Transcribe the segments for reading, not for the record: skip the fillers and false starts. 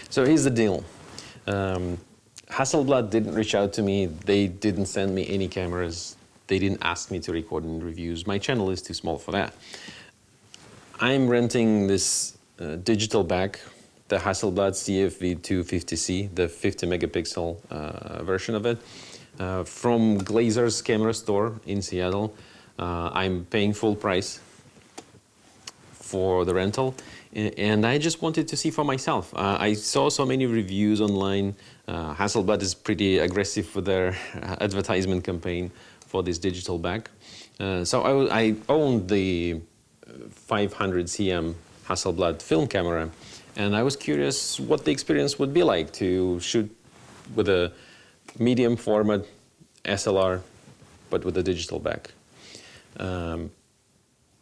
So here's the deal. Hasselblad didn't reach out to me. They didn't send me any cameras. They didn't ask me to record any reviews. My channel is too small for that. I'm renting this digital bag, the Hasselblad CFV II 50C, the 50 megapixel version of it, from Glazer's camera store in Seattle. I'm paying full price for the rental, and I just wanted to see for myself. I saw so many reviews online. Hasselblad is pretty aggressive with their advertisement campaign for this digital bag. So I owned the 500 cm Hasselblad film camera, and I was curious what the experience would be like to shoot with a medium format SLR, but with a digital bag.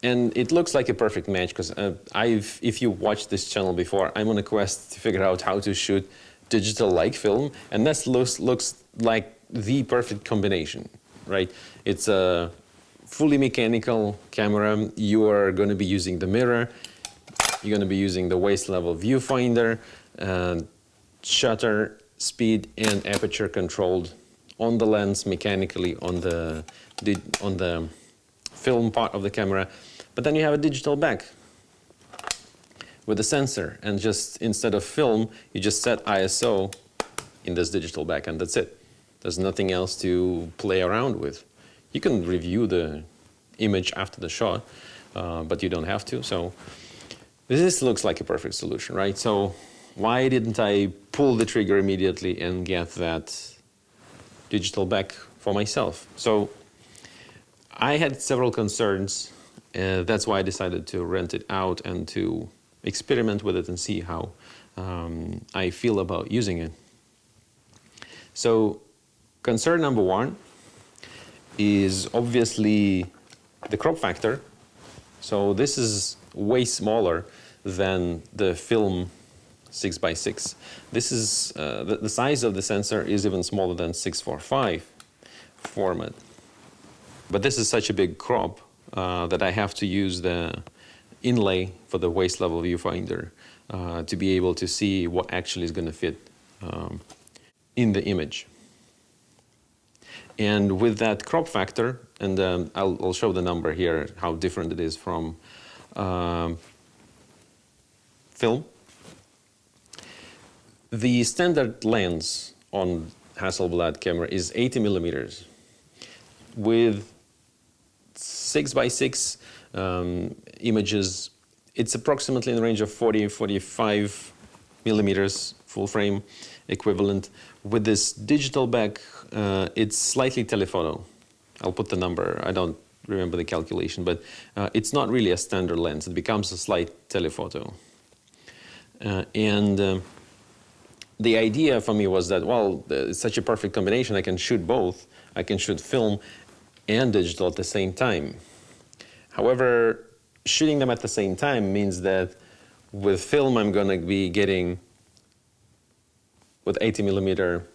And it looks like a perfect match because if you watched this channel before, I'm on a quest to figure out how to shoot digital-like film, and that looks like the perfect combination, right? It's a fully mechanical camera. You are going to be using the mirror. You're going to be using the waist level viewfinder, shutter speed and aperture controlled on the lens mechanically on the film part of the camera. But then you have a digital bag with a sensor, and just instead of film, you just set ISO in this digital bag, and that's it. There's nothing else to play around with. You can review the image after the shot, but you don't have to. So this looks like a perfect solution, right? So why didn't I pull the trigger immediately and get that digital bag for myself? So I had several concerns. That's why I decided to rent it out and to experiment with it and see how I feel about using it. So concern number one is obviously the crop factor. So this is way smaller than the film 6x6. This is the size of the sensor is even smaller than 645 format. But this is such a big crop that I have to use the inlay for the waist level viewfinder to be able to see what actually is going to fit in the image. And with that crop factor, and I'll show the number here, how different it is from film. The standard lens on Hasselblad camera is 80 millimeters. With 6x6 images, it's approximately in the range of 40-45 millimeters full frame equivalent. With this digital bag, it's slightly telephoto. I'll put the number, I don't remember the calculation, but it's not really a standard lens. It becomes a slight telephoto. The idea for me was that, well, it's such a perfect combination. I can shoot both. I can shoot film and digital at the same time. However, shooting them at the same time means that with film I'm going to be getting, with 80 millimeter,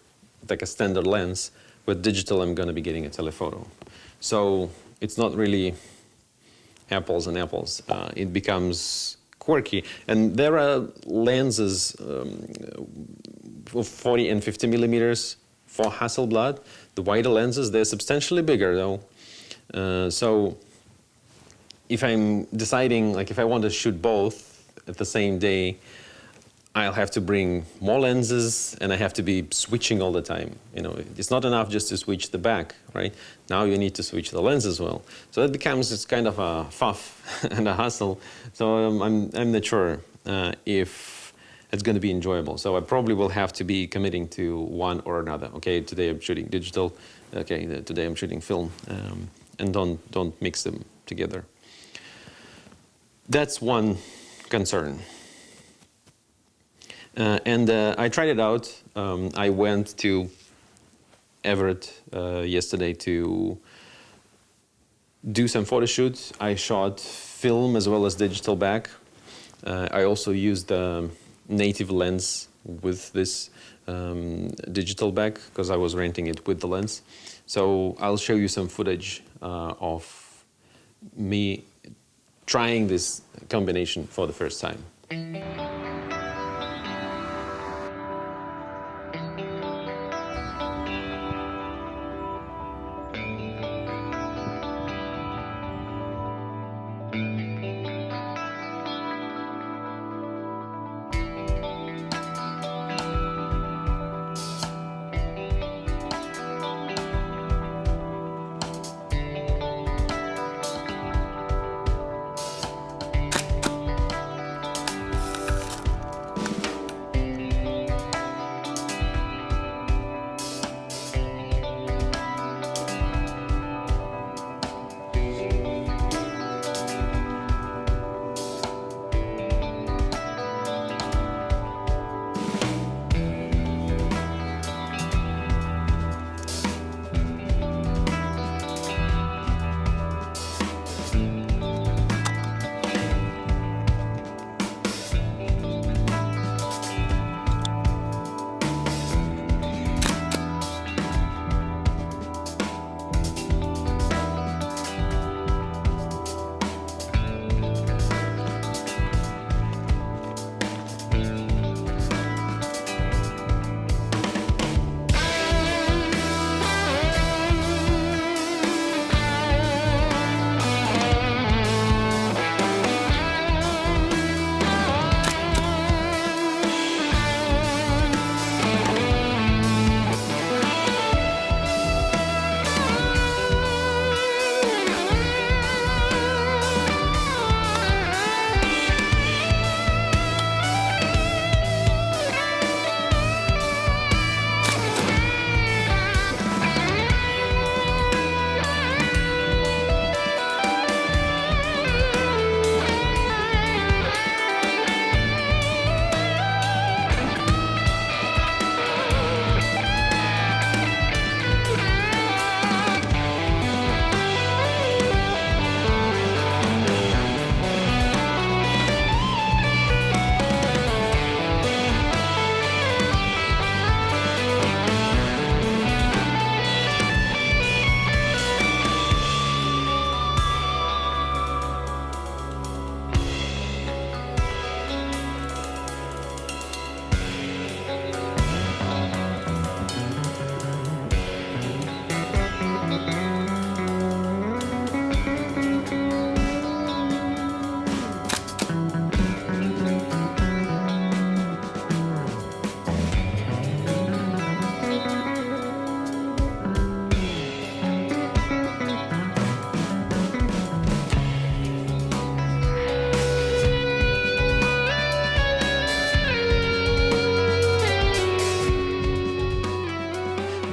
like a standard lens. With digital I'm going to be getting a telephoto. So it's not really apples and apples. It becomes quirky. And there are lenses of 40 and 50 millimeters for Hasselblad. The wider lenses, they're substantially bigger though. So if I'm deciding, like if I want to shoot both at the same day, I'll have to bring more lenses and I have to be switching all the time. You know, it's not enough just to switch the back, right? Now you need to switch the lens as well. So it becomes it's kind of a fuff and a hassle. So I'm not sure if it's going to be enjoyable. So I probably will have to be committing to one or another. Okay, today I'm shooting digital. Okay, today I'm shooting film, and don't mix them together. That's one concern. I tried it out. I went to Everett yesterday to do some photo shoots. I shot film as well as digital back. I also used the native lens with this digital back because I was renting it with the lens. So I'll show you some footage of me trying this combination for the first time.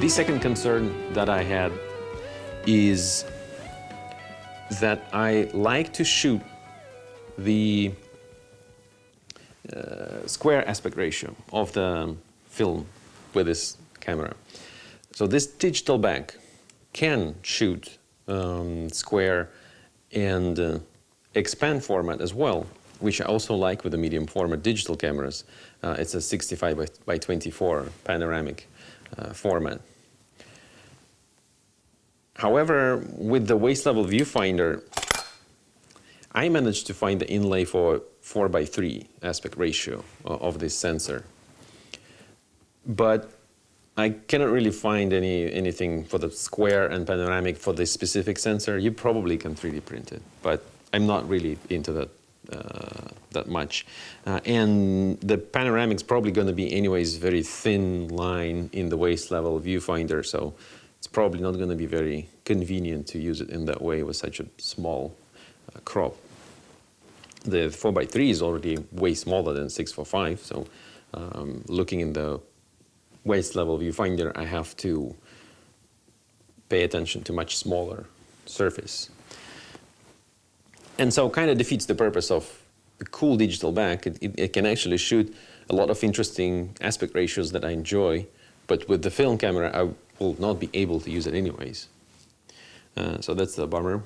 The second concern that I had is that I like to shoot the square aspect ratio of the film with this camera. So this digital back can shoot square and expand format as well, which I also like with the medium format digital cameras. It's a 65 by 24 panoramic format. However, with the waist level viewfinder, I managed to find the inlay for 4:3 aspect ratio of this sensor. But I cannot really find anything for the square and panoramic for this specific sensor. You probably can 3D print it, but I'm not really into that much. And the panoramic's probably going to be anyways very thin line in the waist level viewfinder, so it's probably not going to be very convenient to use it in that way with such a small crop. The 4:3 is already way smaller than 6:5, so looking in the waist level viewfinder, I have to pay attention to much smaller surface. And so kind of defeats the purpose of the cool digital back. It can actually shoot a lot of interesting aspect ratios that I enjoy, but with the film camera, I will not be able to use it anyways. So that's a bummer.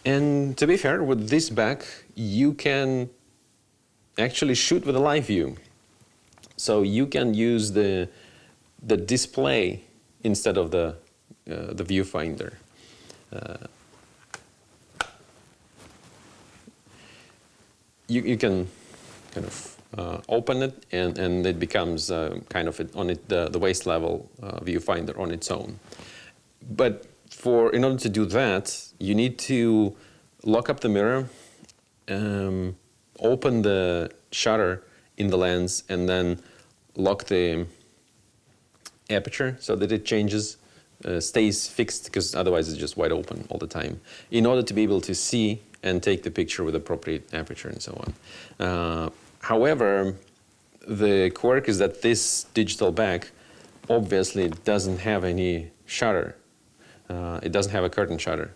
And to be fair, with this back, you can actually shoot with a live view. So you can use the display instead of the viewfinder. You can kind of open it, and it becomes kind of the waist level viewfinder on its own. But in order to do that, you need to lock up the mirror, open the shutter in the lens, and then lock the aperture so that it changes, stays fixed, because otherwise it's just wide open all the time, in order to be able to see and take the picture with appropriate aperture and so on. However, the quirk is that this digital back obviously doesn't have any shutter. It doesn't have a curtain shutter.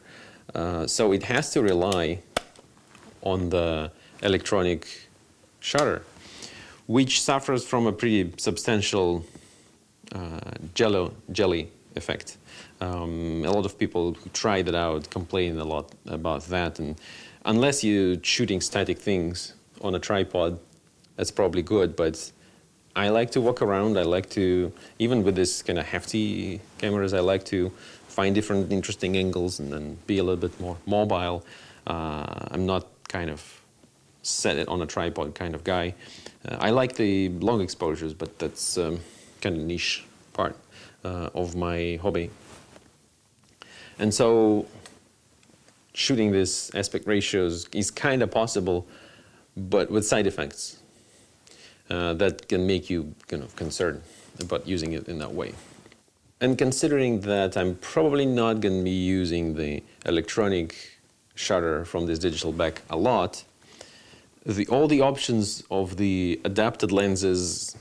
So it has to rely on the electronic shutter, which suffers from a pretty substantial jelly effect. A lot of people who tried it out complain a lot about that, and unless you're shooting static things on a tripod, that's probably good, but I like to walk around. I like to, even with this kind of hefty cameras, I like to find different interesting angles and then be a little bit more mobile. I'm not kind of set it on a tripod kind of guy. I like the long exposures, but that's kind of niche part of my hobby. And so shooting this aspect ratios is kind of possible, but with side effects that can make you kind of concerned about using it in that way. And considering that I'm probably not going to be using the electronic shutter from this digital back a lot, all the options of the adapted lenses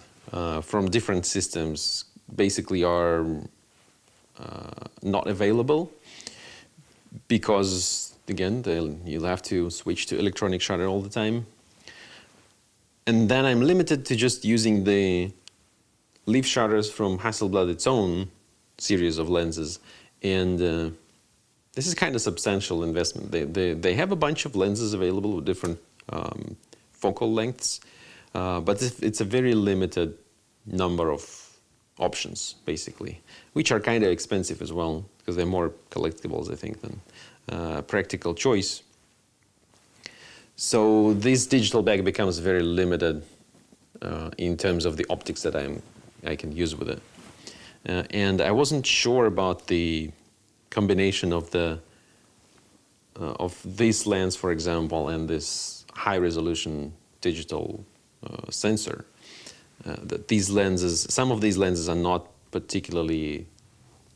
from different systems basically are not available, because again you'll have to switch to electronic shutter all the time. And then I'm limited to just using the leaf shutters from Hasselblad its own series of lenses, and this is kind of substantial investment. They have a bunch of lenses available with different focal lengths, but it's a very limited number of options, basically, which are kind of expensive as well, because they're more collectibles, I think, than practical choice. So this digital bag becomes very limited in terms of the optics that I can use with it. And I wasn't sure about the combination of this lens, for example, and this high-resolution digital sensor. That these lenses, some of these lenses are not particularly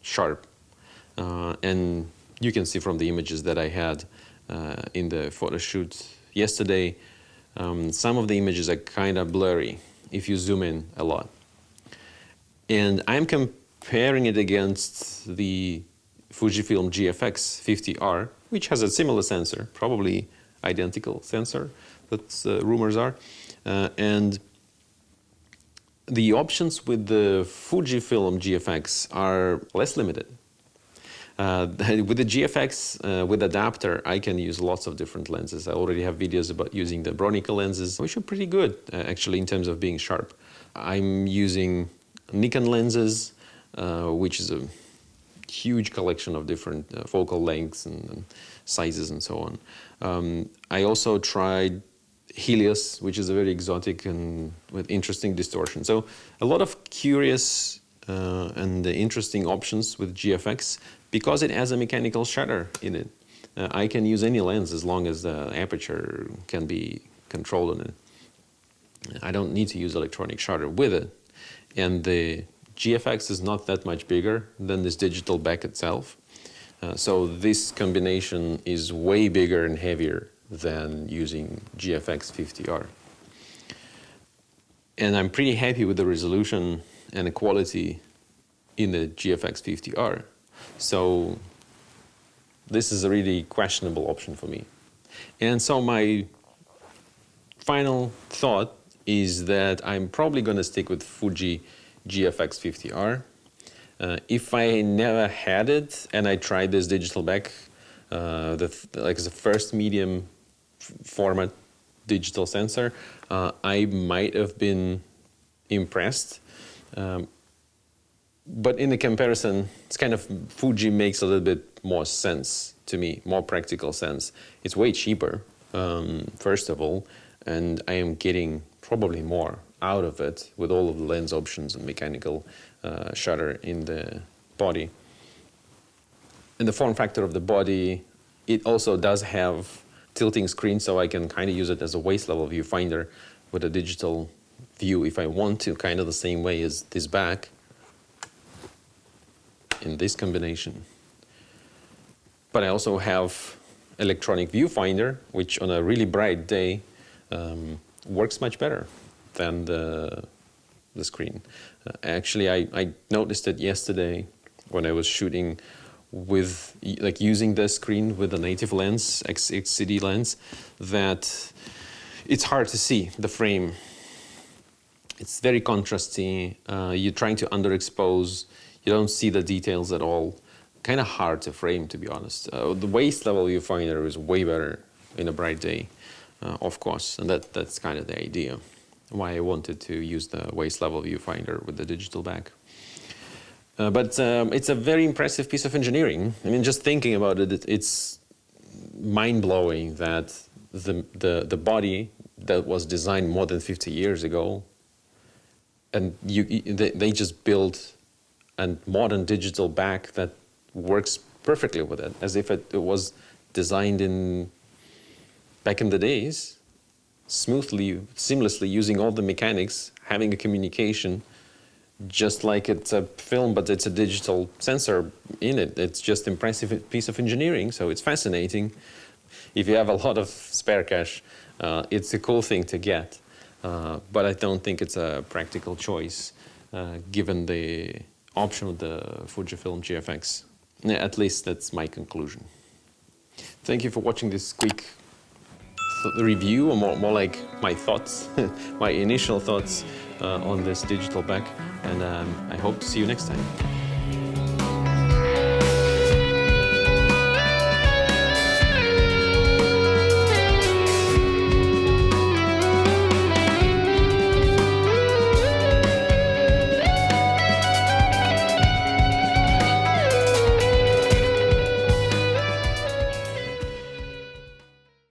sharp, and you can see from the images that I had in the photo shoot yesterday, some of the images are kind of blurry if you zoom in a lot. And I'm comparing it against the Fujifilm GFX 50R, which has a similar sensor, probably identical sensor, that rumors are. And the options with the Fujifilm GFX are less limited. With the GFX, with adapter, I can use lots of different lenses. I already have videos about using the Bronica lenses, which are pretty good, actually, in terms of being sharp. I'm using Nikon lenses, which is a huge collection of different focal lengths and sizes and so on. I also tried Helios, which is a very exotic and with interesting distortion. So a lot of curious and interesting options with GFX because it has a mechanical shutter in it. I can use any lens as long as the aperture can be controlled on it. I don't need to use electronic shutter with it. And the GFX is not that much bigger than this digital back itself. So this combination is way bigger and heavier than using GFX 50R. And I'm pretty happy with the resolution and the quality in the GFX 50R. So this is a really questionable option for me. And so my final thought is that I'm probably going to stick with Fuji GFX 50R. If I never had it and I tried this digital back, like the first medium format digital sensor, I might have been impressed. But in the comparison, it's kind of Fuji makes a little bit more sense to me, more practical sense. It's way cheaper, first of all, and I am getting probably more out of it with all of the lens options and mechanical shutter in the body. And the form factor of the body, it also does have tilting screen, so I can kind of use it as a waist level viewfinder with a digital view if I want to, kind of the same way as this back in this combination. But I also have electronic viewfinder, which on a really bright day works much better than the screen. Actually, I noticed it yesterday when I was shooting with like using the screen with a native lens, XCD lens, that it's hard to see the frame. It's very contrasty. You're trying to underexpose. You don't see the details at all. Kind of hard to frame, to be honest. The waist level viewfinder is way better in a bright day, of course, and that's kind of the idea why I wanted to use the waist level viewfinder with the digital back. But it's a very impressive piece of engineering. I mean, just thinking about it, it's mind-blowing that the body that was designed more than 50 years ago, and they just built a modern digital back that works perfectly with it, as if it was designed back in the days, smoothly, seamlessly, using all the mechanics, having a communication, just like it's a film, but it's a digital sensor in it. It's just an impressive piece of engineering, so it's fascinating. If you have a lot of spare cash, it's a cool thing to get, but I don't think it's a practical choice, given the option of the Fujifilm GFX. At least that's my conclusion. Thank you for watching this quick review, or more like my thoughts, my initial thoughts on this digital back, and I hope to see you next time.